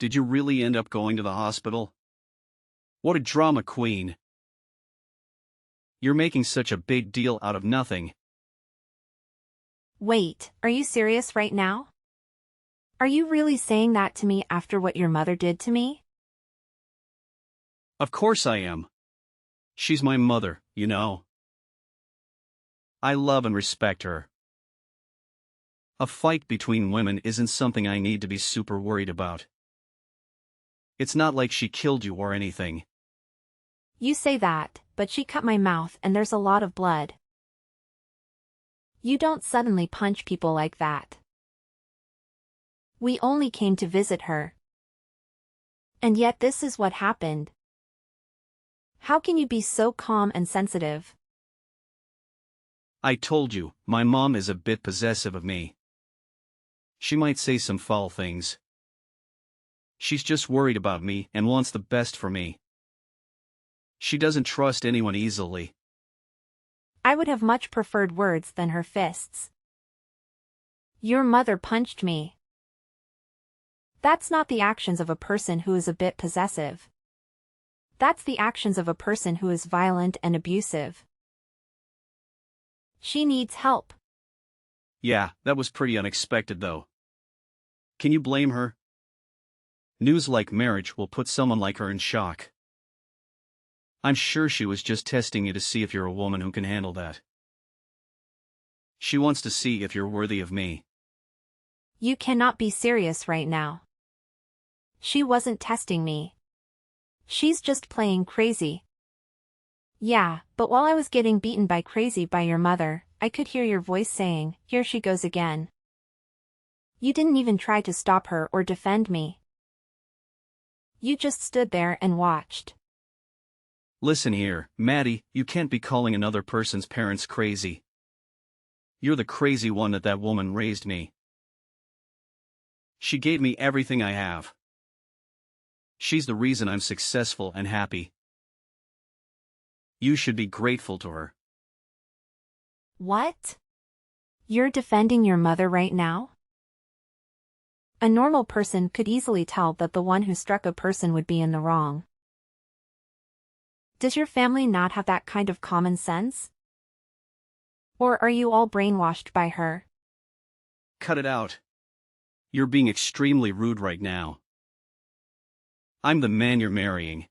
Did you really end up going to the hospital? What a drama queen. You're making such a big deal out of nothing. Wait, are you serious right now? Are you really saying that to me after what your mother did to me? Of course I am. She's my mother, you know. I love and respect her. A fight between women isn't something I need to be super worried about. It's not like she killed you or anything. You say that, but she cut my mouth and there's a lot of blood. You don't suddenly punch people like that. We only came to visit her. And yet this is what happened. How can you be so calm and sensitive? I told you, my mom is a bit possessive of me. She might say some foul things. She's just worried about me and wants the best for me. She doesn't trust anyone easily. I would have much preferred words than her fists. Your mother punched me. That's not the actions of a person who is a bit possessive. That's the actions of a person who is violent and abusive. She needs help. Yeah, that was pretty unexpected though. Can you blame her? News like marriage will put someone like her in shock. I'm sure she was just testing you to see if you're a woman who can handle that. She wants to see if you're worthy of me. You cannot be serious right now. She wasn't testing me. She's just playing crazy. Yeah, but while I was getting beaten by crazy by your mother, I could hear your voice saying, "Here she goes again." You didn't even try to stop her or defend me. You just stood there and watched. Listen here, Maddie, you can't be calling another person's parents crazy. You're the crazy one that woman raised me. She gave me everything I have. She's the reason I'm successful and happy. You should be grateful to her. What? You're defending your mother right now? A normal person could easily tell that the one who struck a person would be in the wrong. Does your family not have that kind of common sense? Or are you all brainwashed by her? Cut it out. You're being extremely rude right now. I'm the man you're marrying.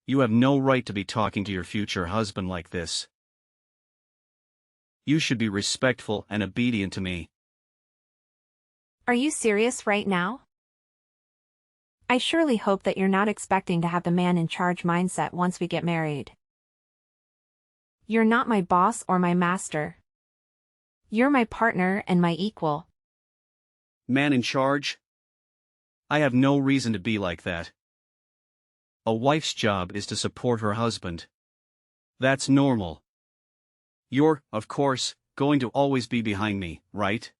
You have no right to be talking to your future husband like this. You should be respectful and obedient to me. Are you serious right now? I surely hope that you're not expecting to have the man in charge mindset once we get married. You're not my boss or my master. You're my partner and my equal. Man in charge? I have no reason to be like that. A wife's job is to support her husband. That's normal. You're, of course, going to always be behind me, right?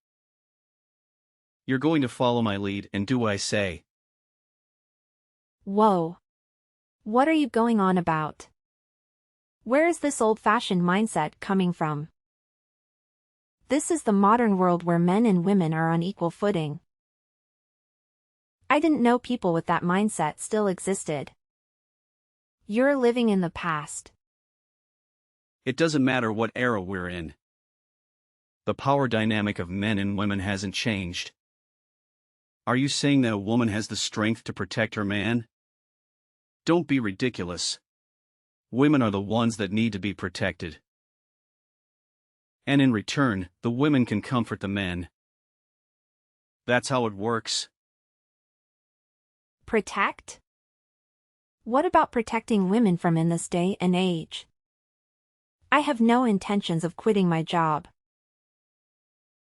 You're going to follow my lead and do what I say. Whoa. What are you going on about? Where is this old-fashioned mindset coming from? This is the modern world where men and women are on equal footing. I didn't know people with that mindset still existed. You're living in the past. It doesn't matter what era we're in. The power dynamic of men and women hasn't changed. Are you saying that a woman has the strength to protect her man? Don't be ridiculous. Women are the ones that need to be protected. And in return, the women can comfort the men. That's how it works. Protect? What about protecting women from in this day and age? I have no intentions of quitting my job.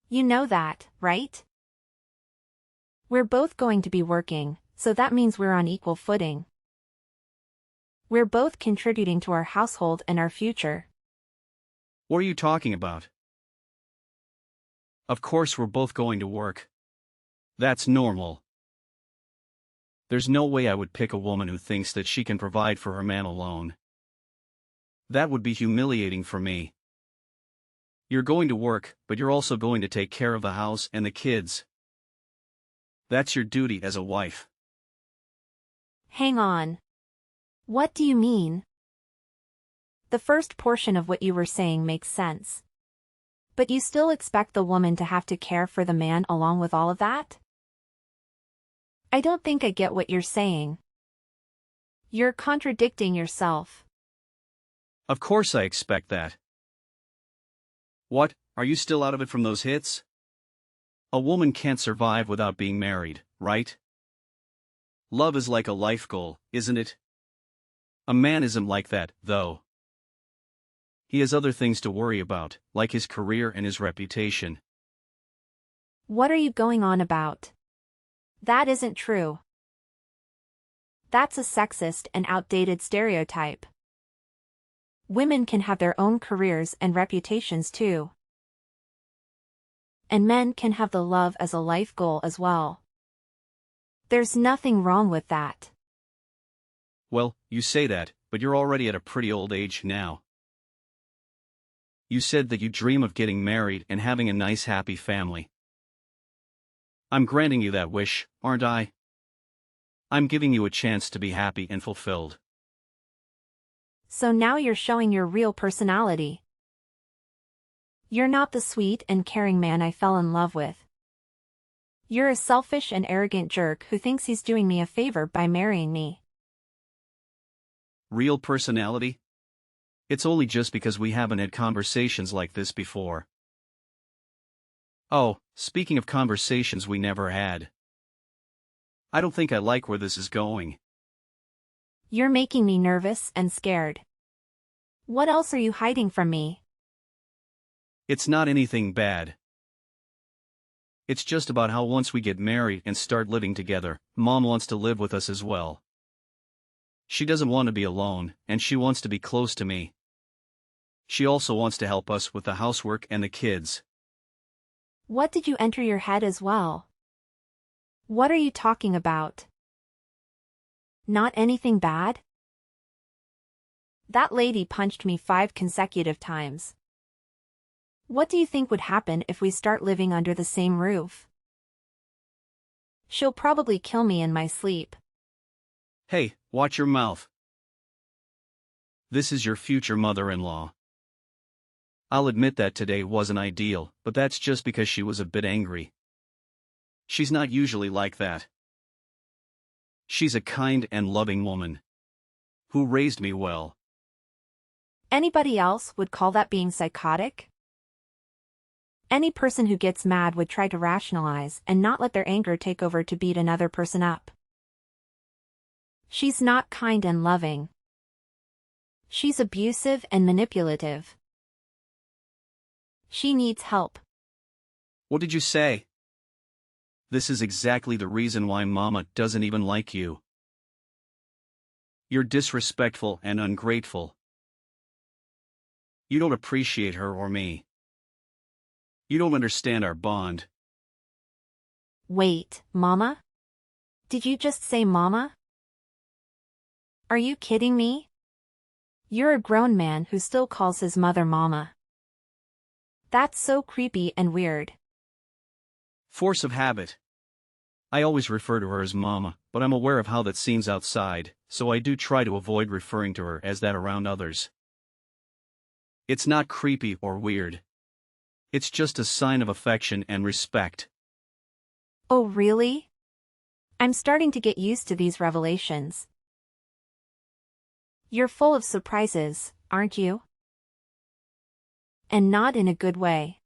You know that, right? We're both going to be working, so that means we're on equal footing. We're both contributing to our household and our future. What are you talking about? Of course we're both going to work. That's normal. There's no way I would pick a woman who thinks that she can provide for her man alone. That would be humiliating for me. You're going to work, but you're also going to take care of the house and the kids. That's your duty as a wife. Hang on. What do you mean? The first portion of what you were saying makes sense. But you still expect the woman to have to care for the man along with all of that? I don't think I get what you're saying. You're contradicting yourself. Of course I expect that. What, are you still out of it from those hits? A woman can't survive without being married, right? Love is like a life goal, isn't it? A man isn't like that, though. He has other things to worry about, like his career and his reputation. What are you going on about? That isn't true. That's a sexist and outdated stereotype. Women can have their own careers and reputations too. And men can have the love as a life goal as well. There's nothing wrong with that. Well, you say that, but you're already at a pretty old age now. You said that you dream of getting married and having a nice happy family. I'm granting you that wish, aren't I? I'm giving you a chance to be happy and fulfilled. So now you're showing your real personality. You're not the sweet and caring man I fell in love with. You're a selfish and arrogant jerk who thinks he's doing me a favor by marrying me. Real personality? It's only just because we haven't had conversations like this before. Oh, speaking of conversations we never had. I don't think I like where this is going. You're making me nervous and scared. What else are you hiding from me? It's not anything bad. It's just about how once we get married and start living together, Mom wants to live with us as well. She doesn't want to be alone, and she wants to be close to me. She also wants to help us with the housework and the kids. What did you enter your head as well? What are you talking about? Not anything bad? That lady punched me 5 consecutive times. What do you think would happen if we start living under the same roof? She'll probably kill me in my sleep. Hey, watch your mouth. This is your future mother-in-law. I'll admit that today wasn't ideal, but that's just because she was a bit angry. She's not usually like that. She's a kind and loving woman who raised me well. Anybody else would call that being psychotic? Any person who gets mad would try to rationalize and not let their anger take over to beat another person up. She's not kind and loving. She's abusive and manipulative. She needs help. What did you say? This is exactly the reason why Mama doesn't even like you. You're disrespectful and ungrateful. You don't appreciate her or me. You don't understand our bond. Wait, Mama? Did you just say Mama? Are you kidding me? You're a grown man who still calls his mother Mama. That's so creepy and weird. Force of habit. I always refer to her as Mama, but I'm aware of how that seems outside, so I do try to avoid referring to her as that around others. It's not creepy or weird. It's just a sign of affection and respect. Oh really? I'm starting to get used to these revelations. You're full of surprises, aren't you? And not in a good way.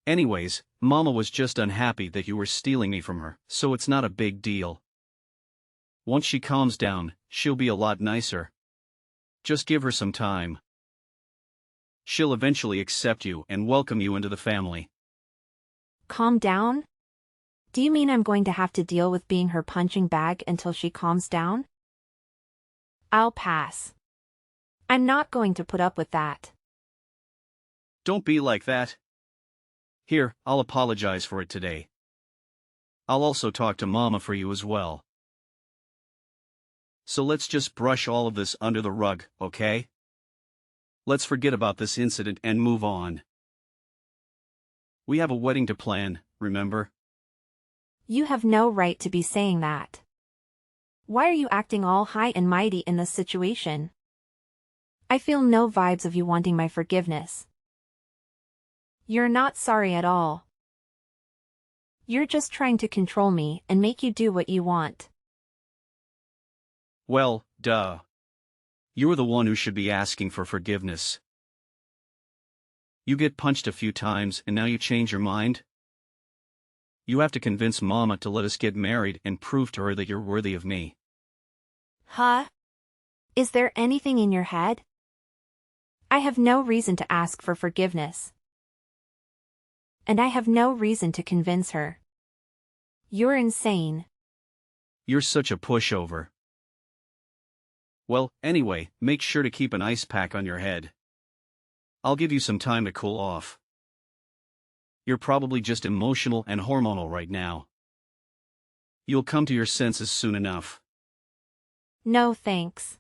Anyways, Mama was just unhappy that you were stealing me from her, so it's not a big deal. Once she calms down, she'll be a lot nicer. Just give her some time. She'll eventually accept you and welcome you into the family. Calm down? Do you mean I'm going to have to deal with being her punching bag until she calms down? I'll pass. I'm not going to put up with that. Don't be like that. Here, I'll apologize for it today. I'll also talk to Mama for you as well. So let's just brush all of this under the rug, okay? Let's forget about this incident and move on. We have a wedding to plan, remember? You have no right to be saying that. Why are you acting all high and mighty in this situation? I feel no vibes of you wanting my forgiveness. You're not sorry at all. You're just trying to control me and make you do what you want. Well, duh. You're the one who should be asking for forgiveness. You get punched a few times and now you change your mind? You have to convince Mama to let us get married and prove to her that you're worthy of me. Huh? Is there anything in your head? I have no reason to ask for forgiveness. And I have no reason to convince her. You're insane. You're such a pushover. Well, anyway, make sure to keep an ice pack on your head. I'll give you some time to cool off. You're probably just emotional and hormonal right now. You'll come to your senses soon enough. No thanks.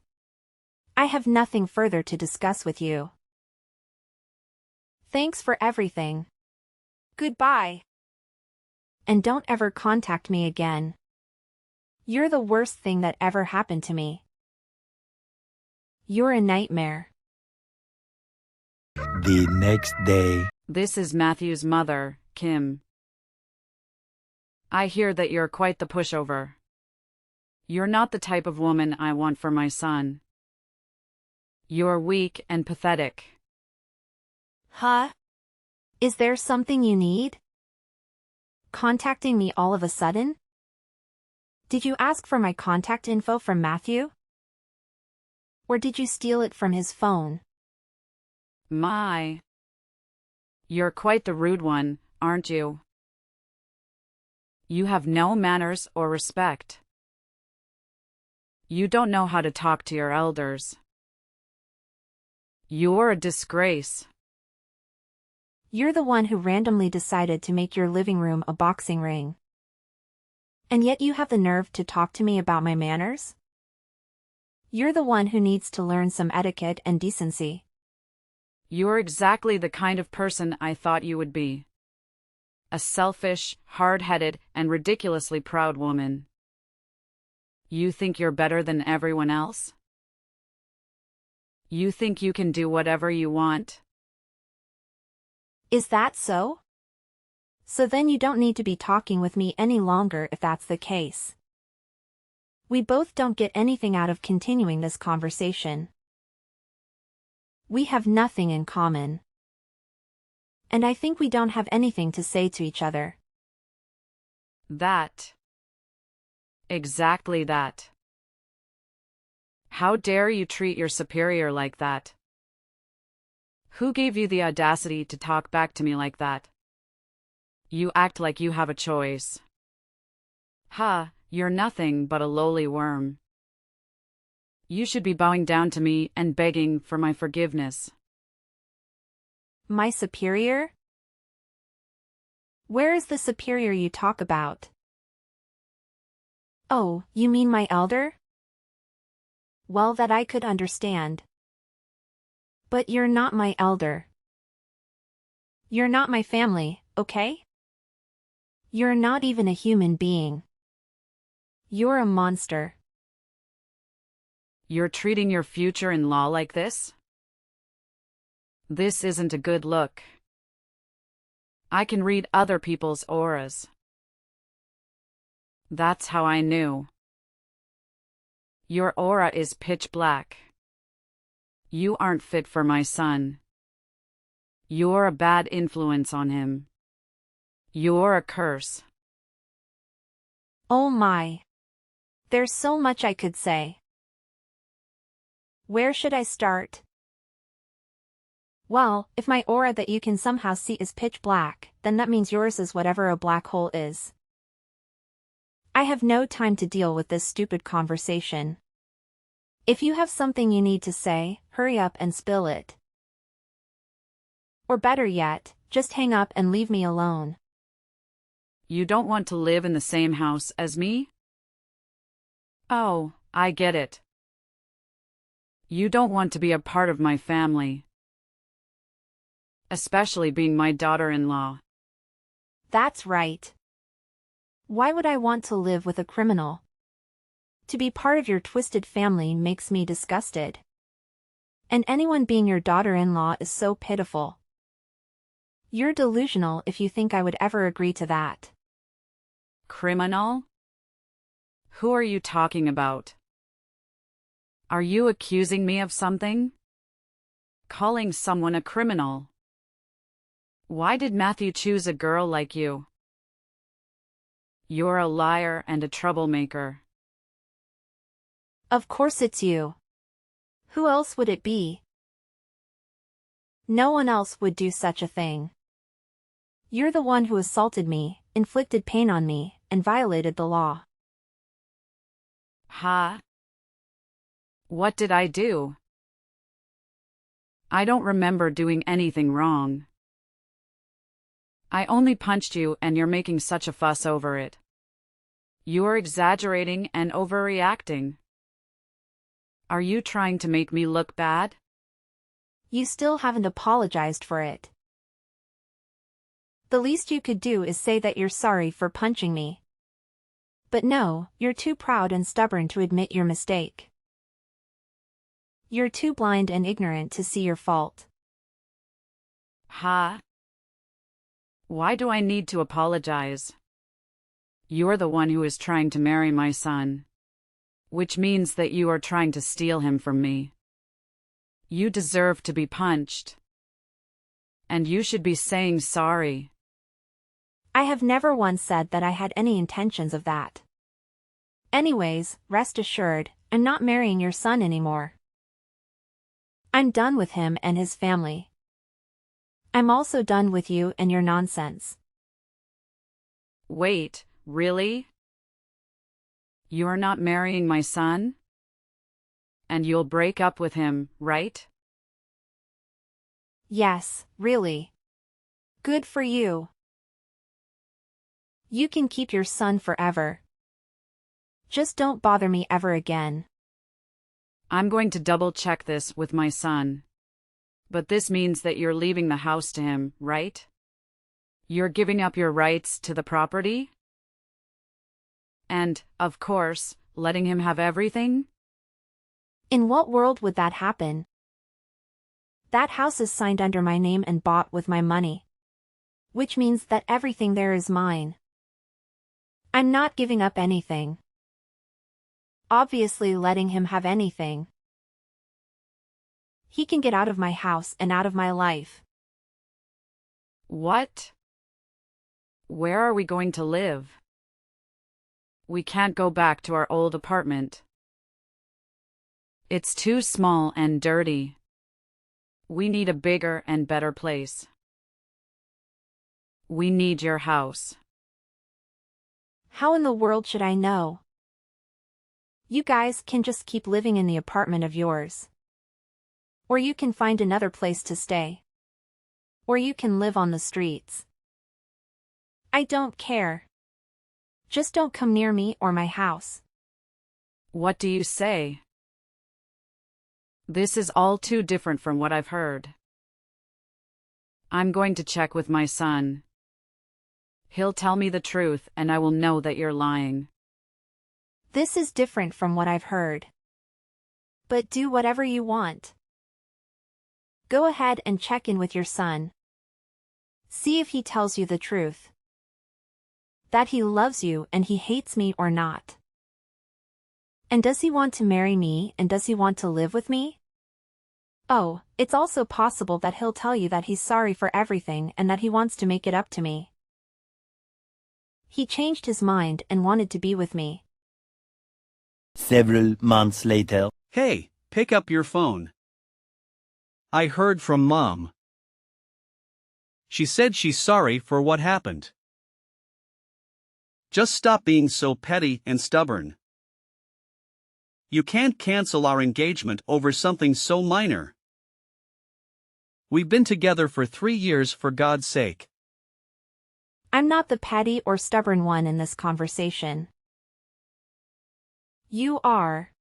I have nothing further to discuss with you. Thanks for everything. Goodbye. And don't ever contact me again. You're the worst thing that ever happened to me. You're a nightmare. The next day. This is Matthew's mother, Kim. I hear that you're quite the pushover. You're not the type of woman I want for my son. You're weak and pathetic. Huh? Is there something you need? Contacting me all of a sudden? Did you ask for my contact info from Matthew? Or did you steal it from his phone? My. You're quite the rude one, aren't you? You have no manners or respect. You don't know how to talk to your elders. You're a disgrace. You're the one who randomly decided to make your living room a boxing ring. And yet you have the nerve to talk to me about my manners? You're the one who needs to learn some etiquette and decency. You're exactly the kind of person I thought you would be. A selfish, hard-headed, and ridiculously proud woman. You think you're better than everyone else? You think you can do whatever you want? Is that so? So then you don't need to be talking with me any longer if that's the case. We both don't get anything out of continuing this conversation. We have nothing in common. And I think we don't have anything to say to each other. That. Exactly that. How dare you treat your superior like that? Who gave you the audacity to talk back to me like that? You act like you have a choice. Ha, you're nothing but a lowly worm. You should be bowing down to me and begging for my forgiveness. My superior? Where is the superior you talk about? Oh, you mean my elder? Well, that I could understand. But you're not my elder. You're not my family, okay? You're not even a human being. You're a monster. You're treating your future-in-law like this? This isn't a good look. I can read other people's auras. That's how I knew. Your aura is pitch black. You aren't fit for my son. You're a bad influence on him. You're a curse. Oh my. There's so much I could say. Where should I start? Well, if my aura that you can somehow see is pitch black, then that means yours is whatever a black hole is. I have no time to deal with this stupid conversation. If you have something you need to say, hurry up and spill it. Or better yet, just hang up and leave me alone. You don't want to live in the same house as me? Oh, I get it. You don't want to be a part of my family. Especially being my daughter-in-law. That's right. Why would I want to live with a criminal? To be part of your twisted family makes me disgusted. And anyone being your daughter-in-law is so pitiful. You're delusional if you think I would ever agree to that. Criminal? Who are you talking about? Are you accusing me of something? Calling someone a criminal? Why did Matthew choose a girl like you? You're a liar and a troublemaker. Of course it's you. Who else would it be? No one else would do such a thing. You're the one who assaulted me, inflicted pain on me, and violated the law. Huh? What did I do? I don't remember doing anything wrong. I only punched you and you're making such a fuss over it. You're exaggerating and overreacting. Are you trying to make me look bad? You still haven't apologized for it. The least you could do is say that you're sorry for punching me. But no, you're too proud and stubborn to admit your mistake. You're too blind and ignorant to see your fault. Huh? Why do I need to apologize? You're the one who is trying to marry my son. Which means that you are trying to steal him from me. You deserve to be punched. And you should be saying sorry. I have never once said that I had any intentions of that. Anyways, rest assured, I'm not marrying your son anymore. I'm done with him and his family. I'm also done with you and your nonsense. Wait, really? You're not marrying my son? And you'll break up with him, right? Yes, really. Good for you. You can keep your son forever. Just don't bother me ever again. I'm going to double-check this with my son. But this means that you're leaving the house to him, right? You're giving up your rights to the property? And, of course, letting him have everything? In what world would that happen? That house is signed under my name and bought with my money. Which means that everything there is mine. I'm not giving up anything. Obviously letting him have anything. He can get out of my house and out of my life. What? Where are we going to live? We can't go back to our old apartment. It's too small and dirty. We need a bigger and better place. We need your house. How in the world should I know? You guys can just keep living in the apartment of yours. Or you can find another place to stay. Or you can live on the streets. I don't care. Just don't come near me or my house. What do you say? This is all too different from what I've heard. I'm going to check with my son. He'll tell me the truth and I will know that you're lying. This is different from what I've heard. But do whatever you want. Go ahead and check in with your son. See if he tells you the truth. That he loves you and he hates me or not. And does he want to marry me and does he want to live with me? Oh, it's also possible that he'll tell you that he's sorry for everything and that he wants to make it up to me. He changed his mind and wanted to be with me. Several months later. Hey, pick up your phone. I heard from Mom. She said she's sorry for what happened. Just stop being so petty and stubborn. You can't cancel our engagement over something so minor. We've been together for 3 years, for God's sake. I'm not the petty or stubborn one in this conversation. You are.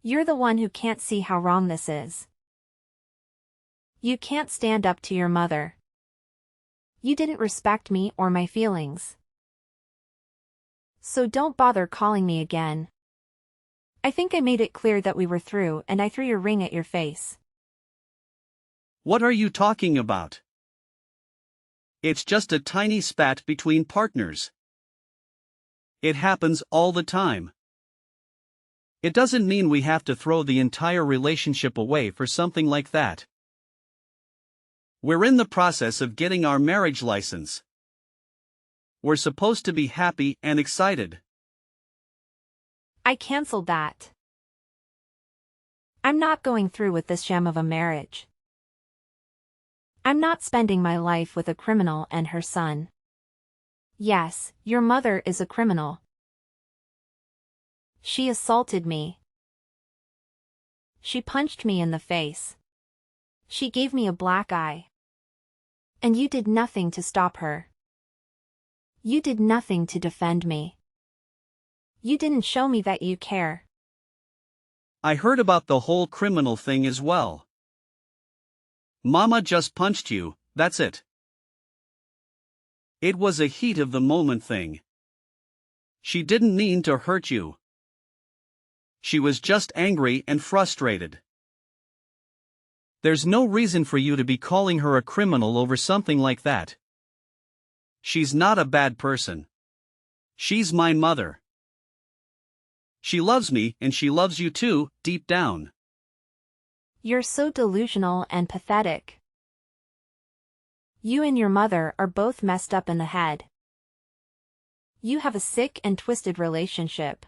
You're the one who can't see how wrong this is. You can't stand up to your mother. You didn't respect me or my feelings. So don't bother calling me again. I think I made it clear that we were through and I threw your ring at your face. What are you talking about? It's just a tiny spat between partners. It happens all the time. It doesn't mean we have to throw the entire relationship away for something like that. We're in the process of getting our marriage license. We're supposed to be happy and excited. I canceled that. I'm not going through with this sham of a marriage. I'm not spending my life with a criminal and her son. Yes, your mother is a criminal. She assaulted me. She punched me in the face. She gave me a black eye. And you did nothing to stop her. You did nothing to defend me. You didn't show me that you care. I heard about the whole criminal thing as well. Mama just punched you, that's it. It was a heat of the moment thing. She didn't mean to hurt you. She was just angry and frustrated. There's no reason for you to be calling her a criminal over something like that. She's not a bad person. She's my mother. She loves me and she loves you too, deep down. You're so delusional and pathetic. You and your mother are both messed up in the head. You have a sick and twisted relationship.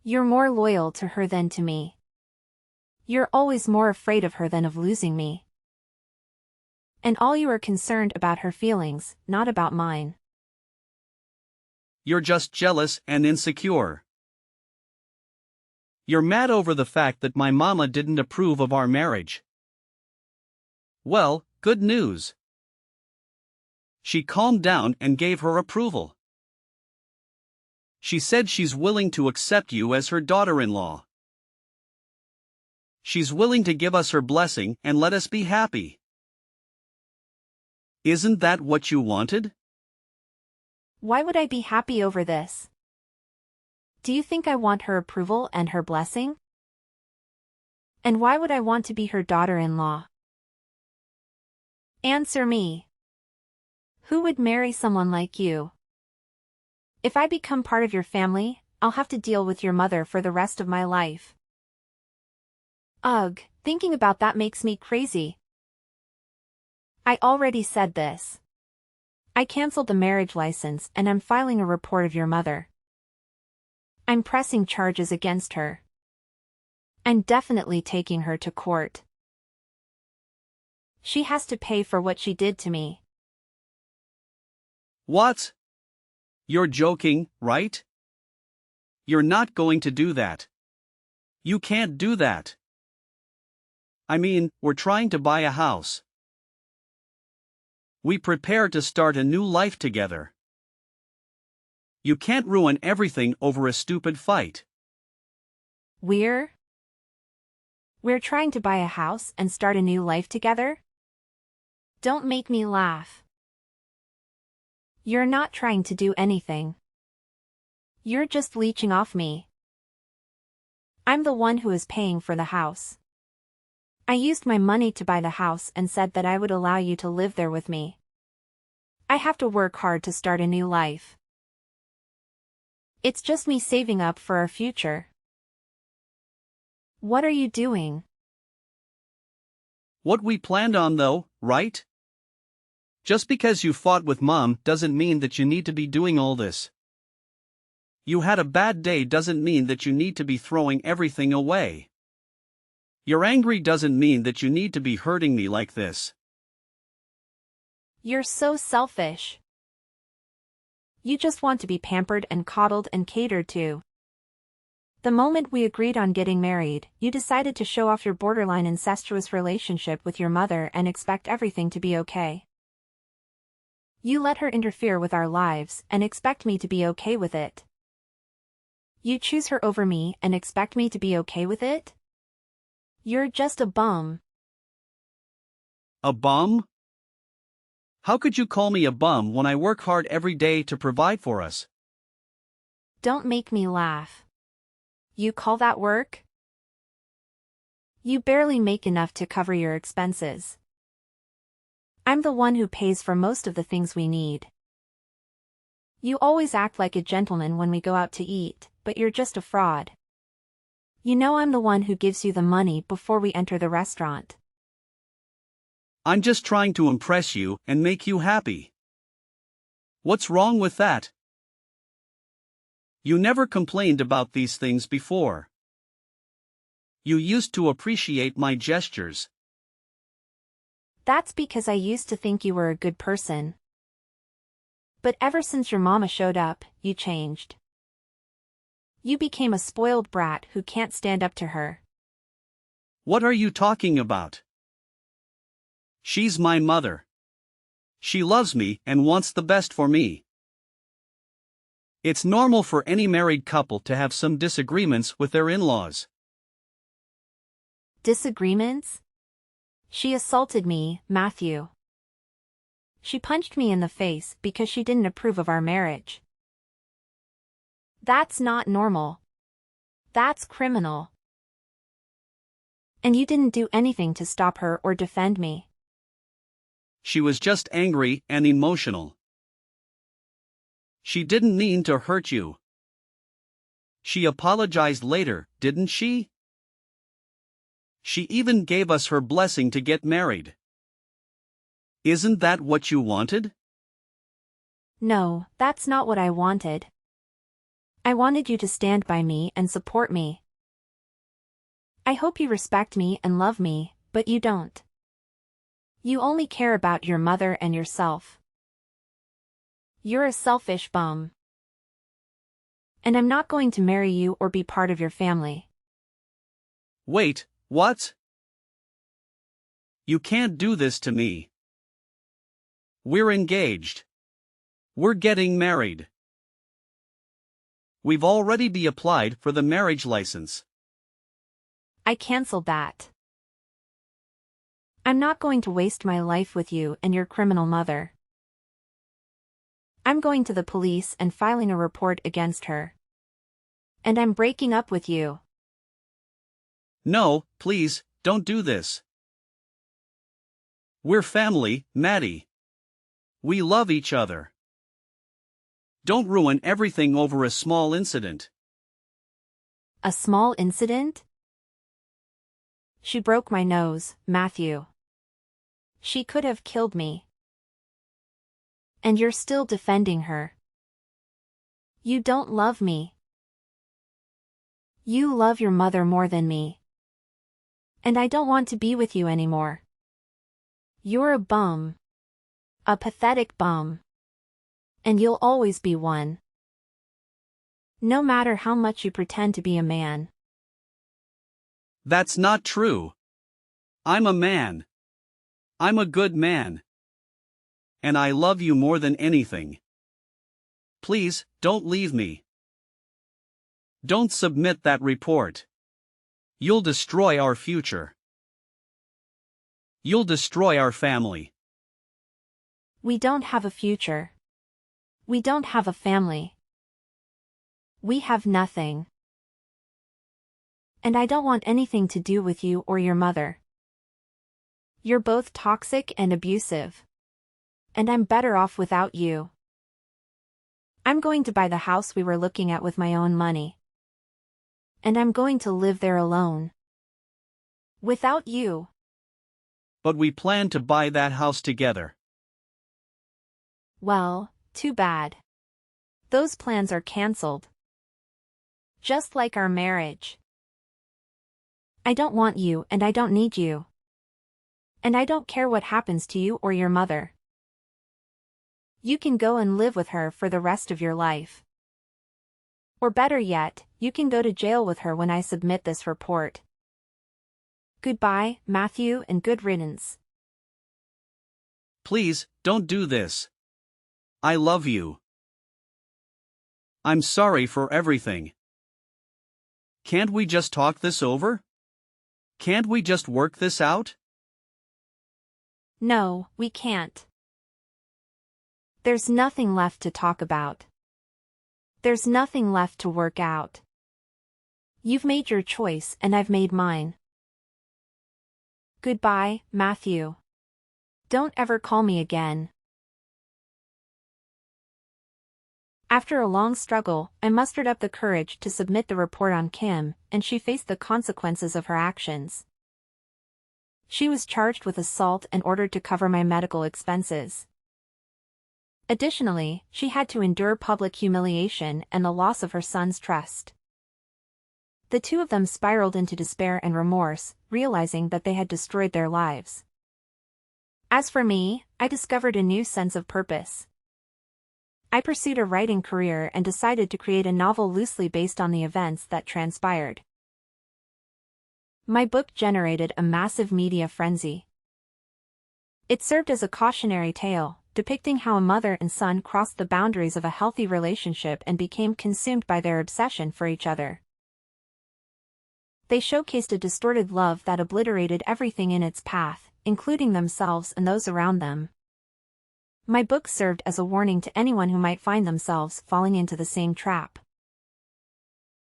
You're more loyal to her than to me. You're always more afraid of her than of losing me. And all you are concerned about her feelings, not about mine. You're just jealous and insecure. You're mad over the fact that my mama didn't approve of our marriage. Well, good news. She calmed down and gave her approval. She said she's willing to accept you as her daughter-in-law. She's willing to give us her blessing and let us be happy. Isn't that what you wanted? Why would I be happy over this? Do you think I want her approval and her blessing? And why would I want to be her daughter-in-law? Answer me. Who would marry someone like you? If I become part of your family, I'll have to deal with your mother for the rest of my life. Ugh, thinking about that makes me crazy. I already said this. I canceled the marriage license and I'm filing a report of your mother. I'm pressing charges against her. I'm definitely taking her to court. She has to pay for what she did to me. What? You're joking, right? You're not going to do that. You can't do that. I mean, we're trying to buy a house. We prepare to start a new life together. You can't ruin everything over a stupid fight. We're trying to buy a house and start a new life together? Don't make me laugh. You're not trying to do anything. You're just leeching off me. I'm the one who is paying for the house. I used my money to buy the house and said that I would allow you to live there with me. I have to work hard to start a new life. It's just me saving up for our future. What are you doing? What we planned on though, right? Just because you fought with Mom doesn't mean that you need to be doing all this. You had a bad day doesn't mean that you need to be throwing everything away. You're angry doesn't mean that you need to be hurting me like this. You're so selfish. You just want to be pampered and coddled and catered to. The moment we agreed on getting married, you decided to show off your borderline incestuous relationship with your mother and expect everything to be okay. You let her interfere with our lives and expect me to be okay with it. You choose her over me and expect me to be okay with it? You're just a bum. A bum? How could you call me a bum when I work hard every day to provide for us? Don't make me laugh. You call that work? You barely make enough to cover your expenses. I'm the one who pays for most of the things we need. You always act like a gentleman when we go out to eat, but you're just a fraud. You know I'm the one who gives you the money before we enter the restaurant. I'm just trying to impress you and make you happy. What's wrong with that? You never complained about these things before. You used to appreciate my gestures. That's because I used to think you were a good person. But ever since your mama showed up, you changed. You became a spoiled brat who can't stand up to her. What are you talking about? She's my mother. She loves me and wants the best for me. It's normal for any married couple to have some disagreements with their in-laws. Disagreements? She assaulted me, Matthew. She punched me in the face because she didn't approve of our marriage. That's not normal. That's criminal. And you didn't do anything to stop her or defend me. She was just angry and emotional. She didn't mean to hurt you. She apologized later, didn't she? She even gave us her blessing to get married. Isn't that what you wanted? No, that's not what I wanted. I wanted you to stand by me and support me. I hope you respect me and love me, but you don't. You only care about your mother and yourself. You're a selfish bum. And I'm not going to marry you or be part of your family. Wait, what? You can't do this to me. We're engaged. We're getting married. We've already applied for the marriage license. I canceled that. I'm not going to waste my life with you and your criminal mother. I'm going to the police and filing a report against her. And I'm breaking up with you. No, please, don't do this. We're family, Maddie. We love each other. Don't ruin everything over a small incident. A small incident? She broke my nose, Matthew. She could have killed me. And you're still defending her. You don't love me. You love your mother more than me. And I don't want to be with you anymore. You're a bum. A pathetic bum. And you'll always be one. No matter how much you pretend to be a man. That's not true. I'm a man. I'm a good man. And I love you more than anything. Please, don't leave me. Don't submit that report. You'll destroy our future. You'll destroy our family. We don't have a future. We don't have a family. We have nothing. And I don't want anything to do with you or your mother. You're both toxic and abusive. And I'm better off without you. I'm going to buy the house we were looking at with my own money. And I'm going to live there alone. Without you. But we plan to buy that house together. Well, too bad. Those plans are cancelled. Just like our marriage. I don't want you and I don't need you. And I don't care what happens to you or your mother. You can go and live with her for the rest of your life. Or better yet, you can go to jail with her when I submit this report. Goodbye, Matthew, and good riddance. Please, don't do this. I love you. I'm sorry for everything. Can't we just talk this over? Can't we just work this out? No, we can't. There's nothing left to talk about. There's nothing left to work out. You've made your choice and I've made mine. Goodbye, Matthew. Don't ever call me again. After a long struggle, I mustered up the courage to submit the report on Kim, and she faced the consequences of her actions. She was charged with assault and ordered to cover my medical expenses. Additionally, she had to endure public humiliation and the loss of her son's trust. The two of them spiraled into despair and remorse, realizing that they had destroyed their lives. As for me, I discovered a new sense of purpose. I pursued a writing career and decided to create a novel loosely based on the events that transpired. My book generated a massive media frenzy. It served as a cautionary tale, depicting how a mother and son crossed the boundaries of a healthy relationship and became consumed by their obsession for each other. They showcased a distorted love that obliterated everything in its path, including themselves and those around them. My book served as a warning to anyone who might find themselves falling into the same trap.